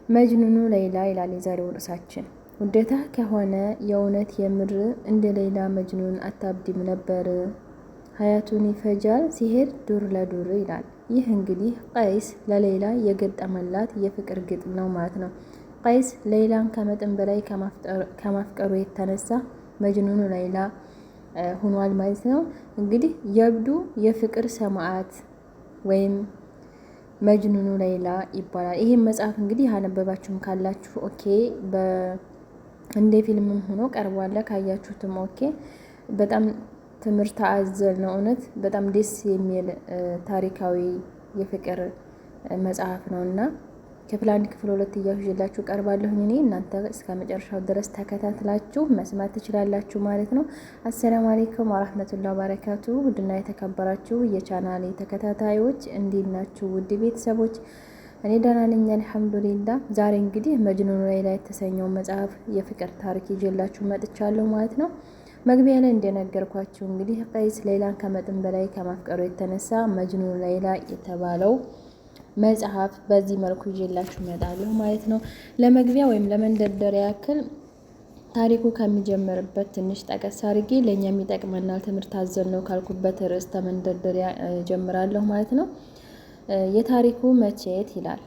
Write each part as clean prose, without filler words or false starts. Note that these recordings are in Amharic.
መጅኑኑ ሌይላ ይላል የዛሬው ርዕሳችን። ውዴታ ከሆነ የእውነት የምር እንደ ሌይላ መጅኑን አታብድም ነበር። ሀያቱን ይፈጃል ሲሄድ ዱር ለዱር ይላል። ይህ እንግዲህ ቀይስ ለሌይላ የገጠመላት የፍቅር ግጥም ነው ማለት ነው። ቀይስ ሌይላን ከመጠን በላይ ከማፍቀሩ የተነሳ መጅኑኑ ሌይላ ሆኗል ማለት ነው። እንግዲህ የብዱ የፍቅር ሰማዕት ወይም መጅኑኑ ሌይላ ይባላል። ይሄን መጽሐፍ እንግዲህ ያነበባችሁም ካላችሁ ኦኬ፣ እንደ ፊልምም ሆኖ ቀርቧል። ካያችሁትም ኦኬ። በጣም ትምህርት አዘል ነው። እውነት በጣም ደስ የሚል ታሪካዊ የፍቅር መጽሐፍ ነውና ክፍል 1 ክፍል 2 እያልኩላችሁ ቀርባለሁ። እኔ እናንተ እስከ መጨረሻው ድረስ ተከታትላችሁ መስማት ትችላላችሁ ማለት ነው። አሰላሙ አለይኩም ወራህመቱላሂ ወበረካቱ። ውድና የተከበራችሁ የቻናሌ ተከታታዮች እንዴት ናችሁ? ውድ ቤተሰቦች እኔ ደህና ነኝ አልሐምዱሊላህ። ዛሬ እንግዲህ መጅኑኑ ሌይላ የተሰኘው መጽሐፍ የፍቅር ታሪክ ይዤላችሁ መጥቻለሁ ማለት ነው። መግቢያ ላይ እንደነገርኳችሁ እንግዲህ ቀይስ ሌይላን ከመጠን በላይ ከማፍቀሩ የተነሳ መጅኑኑ ሌይላ የተባለው መጽሐፍ በዚህ መልኩ ይዤላችሁ እመጣለሁ ማለት ነው። ለመግቢያ ወይም ለመንደርደሪያ ያክል ታሪኩ ከሚጀምርበት ትንሽ ጠቀስ አድርጌ ለእኛም ይጠቅመናል ትምህርት አዘል ነው ካልኩበት ርዕስ ተመንደርደሪያ ጀምራለሁ ማለት ነው። የታሪኩ መቼት ይላል።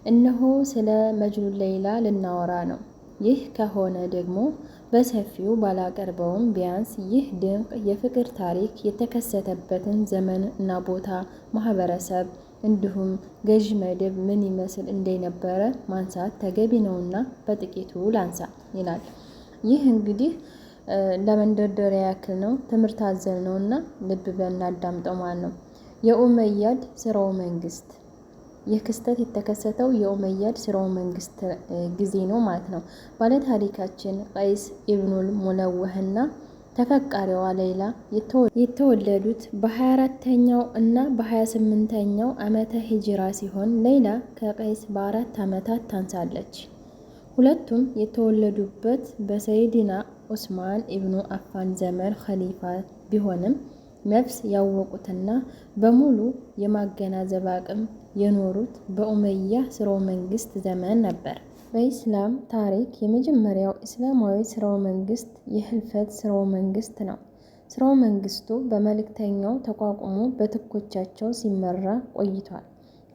እነሆ ስለ መጅኑን ሌይላ ልናወራ ነው። ይህ ከሆነ ደግሞ በሰፊው ባላቀርበውም ቢያንስ ይህ ድንቅ የፍቅር ታሪክ የተከሰተበትን ዘመን እና ቦታ፣ ማህበረሰብ እንዲሁም ገዥ መደብ ምን ይመስል እንደነበረ ማንሳት ተገቢ ነውና በጥቂቱ ላንሳ ይላል። ይህ እንግዲህ ለመንደርደሪያ ያክል ነው፣ ትምህርት አዘል ነውና ልብ ብለን እናዳምጠው ማለት ነው። የኡመያድ ስርወ መንግስት። ይህ ክስተት የተከሰተው የኡመያድ ስርወ መንግስት ጊዜ ነው ማለት ነው። ባለታሪካችን ቀይስ ኢብኑል ሙለወህና ተፈቃሪዋ ሌይላ የተወለዱት በ24ኛው እና በ28ኛው ዓመተ ሂጅራ ሲሆን ሌይላ ከቀይስ በ4 ዓመታት ታንሳለች። ሁለቱም የተወለዱበት በሰይድና ዑስማን ኢብኑ አፋን ዘመን ኸሊፋ ቢሆንም ነፍስ ያወቁትና በሙሉ የማገናዘብ አቅም የኖሩት በኡመያ ስርወ መንግስት ዘመን ነበር። በኢስላም ታሪክ የመጀመሪያው እስላማዊ ስርወ መንግስት የህልፈት ስርወ መንግስት ነው። ስርወ መንግስቱ በመልእክተኛው ተቋቁሞ በትኮቻቸው ሲመራ ቆይቷል።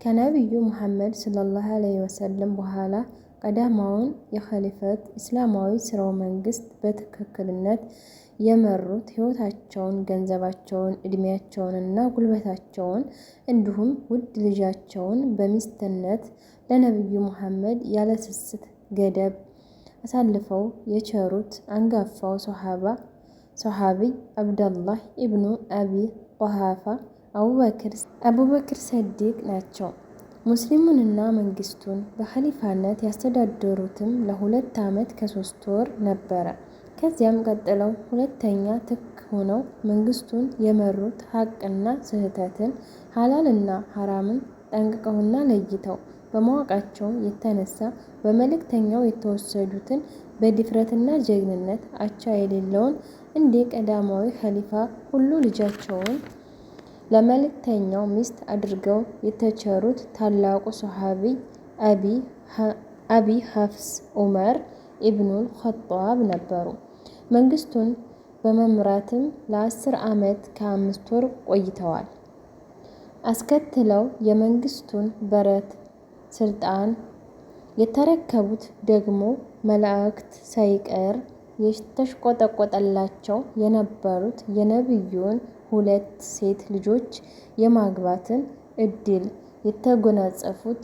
ከነቢዩ ሙሐመድ ሰለላሁ ዐለይሂ ወሰለም በኋላ ቀዳማውን የኸሊፈት እስላማዊ ስርወ መንግስት በትክክልነት የመሩት ህይወታቸውን፣ ገንዘባቸውን፣ እድሜያቸውንና ጉልበታቸውን እንዲሁም ውድ ልጃቸውን በሚስትነት ለነቢዩ ሙሐመድ ያለ ስስት ገደብ አሳልፈው የቸሩት አንጋፋው ሶሐቢይ አብደላህ ኢብኑ አቢ ቁሃፋ አቡበክር ሰዲቅ ናቸው። ሙስሊሙንና መንግስቱን በኸሊፋነት ያስተዳደሩትም ለ2 ዓመት ከ3 ወር ነበረ። ከዚያም ቀጥለው ሁለተኛ ትክ ሆነው መንግስቱን የመሩት ሀቅና ስህተትን፣ ሐላልና ሐራምን ጠንቅቀውና ለይተው በማወቃቸው የተነሳ በመልእክተኛው የተወሰዱትን በድፍረትና ጀግንነት አቻ የሌለውን እንደ ቀዳማዊ ኸሊፋ ሁሉ ልጃቸውን ለመልእክተኛው ሚስት አድርገው የተቸሩት ታላቁ ሶሐቢይ አቢ ሐፍስ ዑመር ኢብኑል ኸጧብ ነበሩ። መንግስቱን በመምራትም ለ10 ዓመት ከ5 ወር ቆይተዋል። አስከትለው የመንግስቱን በረት ስልጣን የተረከቡት ደግሞ መላእክት ሳይቀር የተሽቆጠቆጠላቸው የነበሩት የነቢዩን 2 ሴት ልጆች የማግባትን እድል የተጎናጸፉት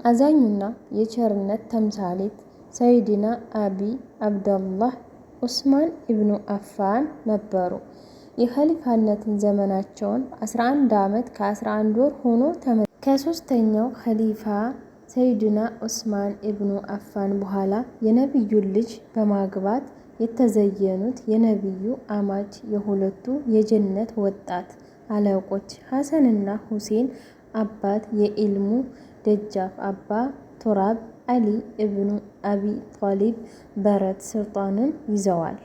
አዛኙና የቸርነት ተምሳሌት ሰይድና አቢ አብደላህ ዑስማን ኢብኑ አፋን ነበሩ። የኸሊፋነትን ዘመናቸውን 11 ዓመት ከ11 ወር ሆኖ ከሶስተኛው ኸሊፋ ሰይድና ዑስማን ኢብኑ አፋን በኋላ የነቢዩን ልጅ በማግባት የተዘየኑት የነቢዩ አማች የሁለቱ የጀነት ወጣት አለቆች ሐሰንና ሁሴን አባት የኢልሙ ደጃፍ አባ ቱራብ አሊ ኢብኑ አቢ ጣሊብ በረት ስልጣንን ይዘዋል።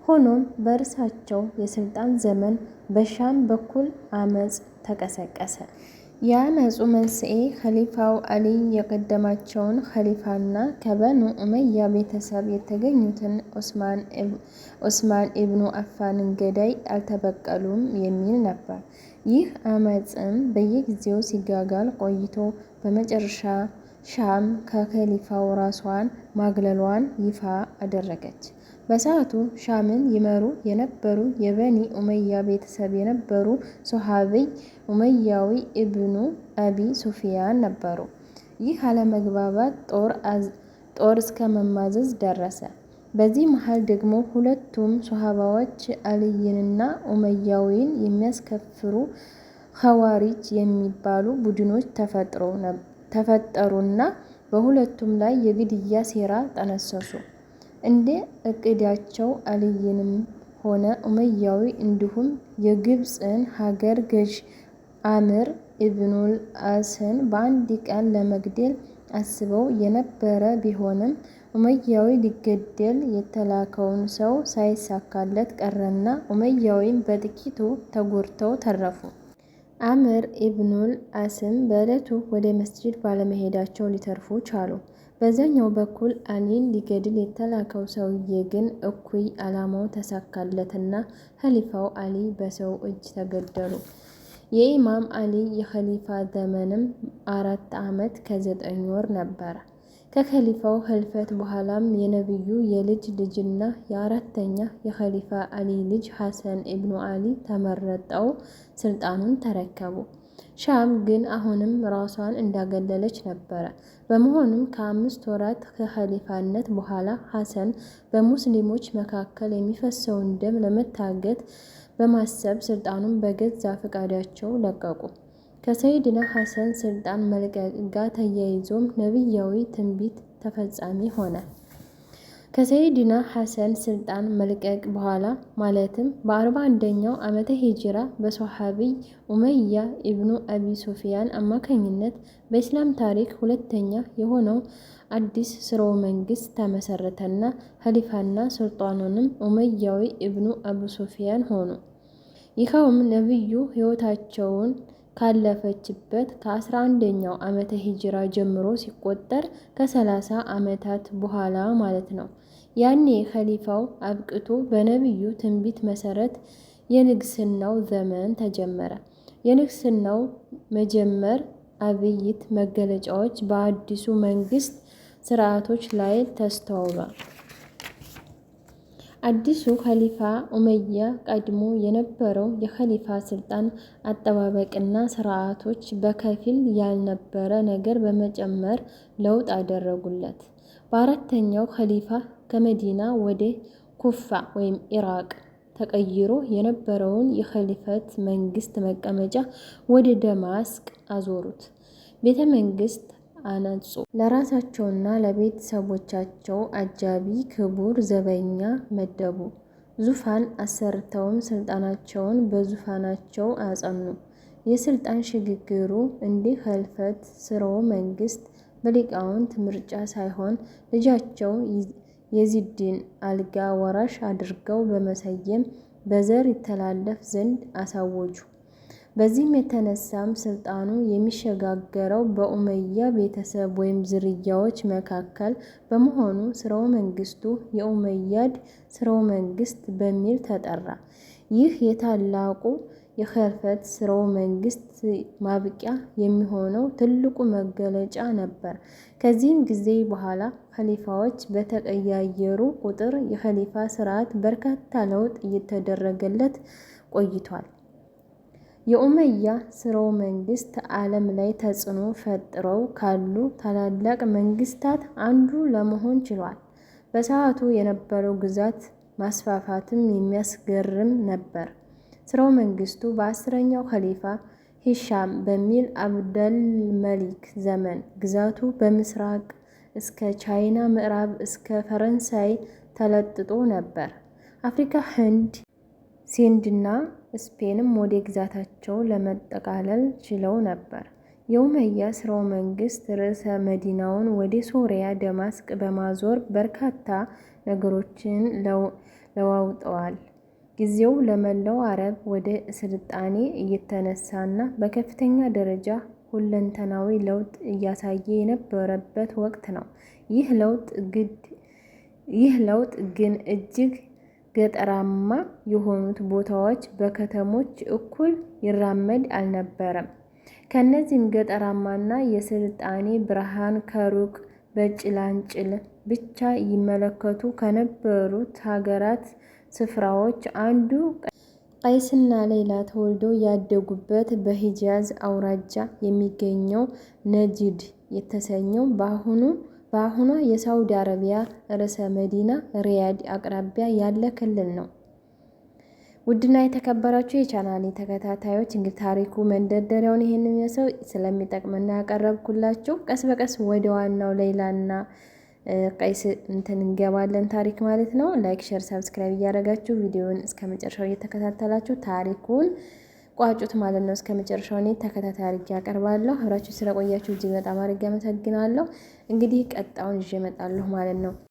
ሆኖም በእርሳቸው የስልጣን ዘመን በሻም በኩል አመፅ ተቀሰቀሰ። የአመፁ መንስኤ ኸሊፋው አሊ የቀደማቸውን ኸሊፋና ከበኑ ኡመያ ቤተሰብ የተገኙትን ዑስማን ኢብኑ አፋንን ገዳይ አልተበቀሉም የሚል ነበር። ይህ አመፅም በየጊዜው ሲጋጋል ቆይቶ በመጨረሻ ሻም ከኸሊፋው ራሷን ማግለሏን ይፋ አደረገች። በሰዓቱ ሻምን ይመሩ የነበሩ የበኒ ኡመያ ቤተሰብ የነበሩ ሶሐቢይ ኡመያዊ ኢብኑ አቢ ሱፊያን ነበሩ። ይህ አለመግባባት ጦር እስከ መማዘዝ ደረሰ። በዚህ መሃል ደግሞ ሁለቱም ሶሐባዎች አልይንና ኡመያዊን የሚያስከፍሩ ኸዋሪጅ የሚባሉ ቡድኖች ተፈጠሩና በሁለቱም ላይ የግድያ ሴራ ጠነሰሱ። እንደ እቅዳቸው አልይንም ሆነ ኡመያዊ እንዲሁም የግብፅን ሀገር ገዥ አምር ኢብኑል አስን በአንድ ቀን ለመግደል አስበው የነበረ ቢሆንም ኡመያዊ ሊገደል የተላከውን ሰው ሳይሳካለት ቀረና ኡመያዊም በጥቂቱ ተጎድተው ተረፉ። አምር ኢብኑል አስም በዕለቱ ወደ መስጂድ ባለመሄዳቸው ሊተርፉ ቻሉ። በዛኛው በኩል አሊን ሊገድል የተላከው ሰውዬ ግን እኩይ ዓላማው ተሳካለትና ኸሊፋው አሊ በሰው እጅ ተገደሉ። የኢማም አሊ የኸሊፋ ዘመንም 4 ዓመት ከ9 ወር ነበረ። ከኸሊፋው ህልፈት በኋላም የነቢዩ የልጅ ልጅና የአራተኛ የኸሊፋ አሊ ልጅ ሐሰን ኢብኑ አሊ ተመረጠው ስልጣኑን ተረከቡ። ሻም ግን አሁንም ራሷን እንዳገለለች ነበረ። በመሆኑም ከ5 ወራት ከኸሊፋነት በኋላ ሐሰን በሙስሊሞች መካከል የሚፈሰውን ደም ለመታገት በማሰብ ስልጣኑን በገዛ ፈቃዳቸው ለቀቁ። ከሰይድና ሐሰን ስልጣን መልቀቅ ጋር ተያይዞም ነቢያዊ ትንቢት ተፈጻሚ ሆነ። ከሰይድና ሐሰን ስልጣን መልቀቅ በኋላ ማለትም በ41ኛው ዓመተ ሂጅራ በሶሐቢይ ኡመያ ኢብኑ አቢ ሱፊያን አማካኝነት በኢስላም ታሪክ ሁለተኛ የሆነው አዲስ ስርወ መንግስት ተመሰረተና ኸሊፋና ሱልጣኑንም ኡመያዊ ኢብኑ አቡ ሱፊያን ሆኑ። ይኸውም ነቢዩ ሕይወታቸውን ካለፈችበት ከ11ኛው ዓመተ ሂጅራ ጀምሮ ሲቆጠር ከ30 ዓመታት በኋላ ማለት ነው። ያኔ ኸሊፋው አብቅቶ በነቢዩ ትንቢት መሰረት የንግስናው ዘመን ተጀመረ። የንግስናው መጀመር አብይት መገለጫዎች በአዲሱ መንግስት ስርዓቶች ላይ ተስተውሏል። አዲሱ ኸሊፋ ኡመያ ቀድሞ የነበረው የኸሊፋ ስልጣን አጠባበቅና ስርዓቶች በከፊል ያልነበረ ነገር በመጨመር ለውጥ አደረጉለት። በአራተኛው ኸሊፋ ከመዲና ወደ ኩፋ ወይም ኢራቅ ተቀይሮ የነበረውን የኸሊፈት መንግስት መቀመጫ ወደ ደማስቅ አዞሩት። ቤተ መንግስት አነጹ። ለራሳቸውና ለቤተሰቦቻቸው አጃቢ ክቡር ዘበኛ መደቡ። ዙፋን አሰርተውም ስልጣናቸውን በዙፋናቸው አጸኑ። የስልጣን ሽግግሩ እንዲህ ኸልፈት ስርወ መንግስት በሊቃውንት ምርጫ ሳይሆን ልጃቸው የዚድን አልጋ ወራሽ አድርገው በመሰየም በዘር ይተላለፍ ዘንድ አሳወጁ። በዚህም የተነሳም ስልጣኑ የሚሸጋገረው በኡመያ ቤተሰብ ወይም ዝርያዎች መካከል በመሆኑ ስርወ መንግስቱ የኡመያድ ስርወ መንግስት በሚል ተጠራ። ይህ የታላቁ የኸልፈት ስርወ መንግስት ማብቂያ የሚሆነው ትልቁ መገለጫ ነበር። ከዚህም ጊዜ በኋላ ኸሊፋዎች በተቀያየሩ ቁጥር የኸሊፋ ስርዓት በርካታ ለውጥ እየተደረገለት ቆይቷል። የኡመያ ስርወ መንግስት ዓለም ላይ ተጽዕኖ ፈጥረው ካሉ ታላላቅ መንግስታት አንዱ ለመሆን ችሏል። በሰዓቱ የነበረው ግዛት ማስፋፋትም የሚያስገርም ነበር። ስርወ መንግስቱ በ10ኛው ኸሊፋ ሂሻም በሚል አብደልመሊክ ዘመን ግዛቱ በምስራቅ እስከ ቻይና፣ ምዕራብ እስከ ፈረንሳይ ተለጥጦ ነበር። አፍሪካ፣ ህንድ፣ ሲንድና ስፔንም ወደ ግዛታቸው ለመጠቃለል ችለው ነበር። የኡመያ ስርወ መንግስት ርዕሰ መዲናውን ወደ ሶሪያ ደማስቅ በማዞር በርካታ ነገሮችን ለዋውጠዋል። ጊዜው ለመላው አረብ ወደ ስልጣኔ እየተነሳና በከፍተኛ ደረጃ ሁለንተናዊ ለውጥ እያሳየ የነበረበት ወቅት ነው። ይህ ለውጥ ግን እጅግ ገጠራማ የሆኑት ቦታዎች በከተሞች እኩል ይራመድ አልነበረም። ከነዚህም ገጠራማና የስልጣኔ ብርሃን ከሩቅ በጭላንጭል ብቻ ይመለከቱ ከነበሩት ሀገራት ስፍራዎች አንዱ ቀይስና ሌላ ተወልደው ያደጉበት በሂጃዝ አውራጃ የሚገኘው ነጂድ የተሰኘው በአሁኗ የሳውዲ አረቢያ ርዕሰ መዲና ሪያድ አቅራቢያ ያለ ክልል ነው። ውድና የተከበራችሁ የቻናሌ ተከታታዮች እንግዲህ ታሪኩ መንደርደሪያውን ይሄንን ሰው ስለሚጠቅምና ያቀረብኩላችሁ፣ ቀስ በቀስ ወደ ዋናው ሌላና ቀይስ እንገባለን ታሪክ ማለት ነው። ላይክ፣ ሼር፣ ሰብስክራይብ እያደረጋችሁ ቪዲዮውን እስከ መጨረሻው እየተከታተላችሁ ታሪኩን ቋጩት ማለት ነው። እስከ መጨረሻው እኔ ተከታታይ አድርጌ ያቀርባለሁ። አብራችሁ ስለቆያችሁ እጅግ በጣም አድርጌ አመሰግናለሁ። እንግዲህ ቀጣውን ይዤ እመጣለሁ ማለት ነው።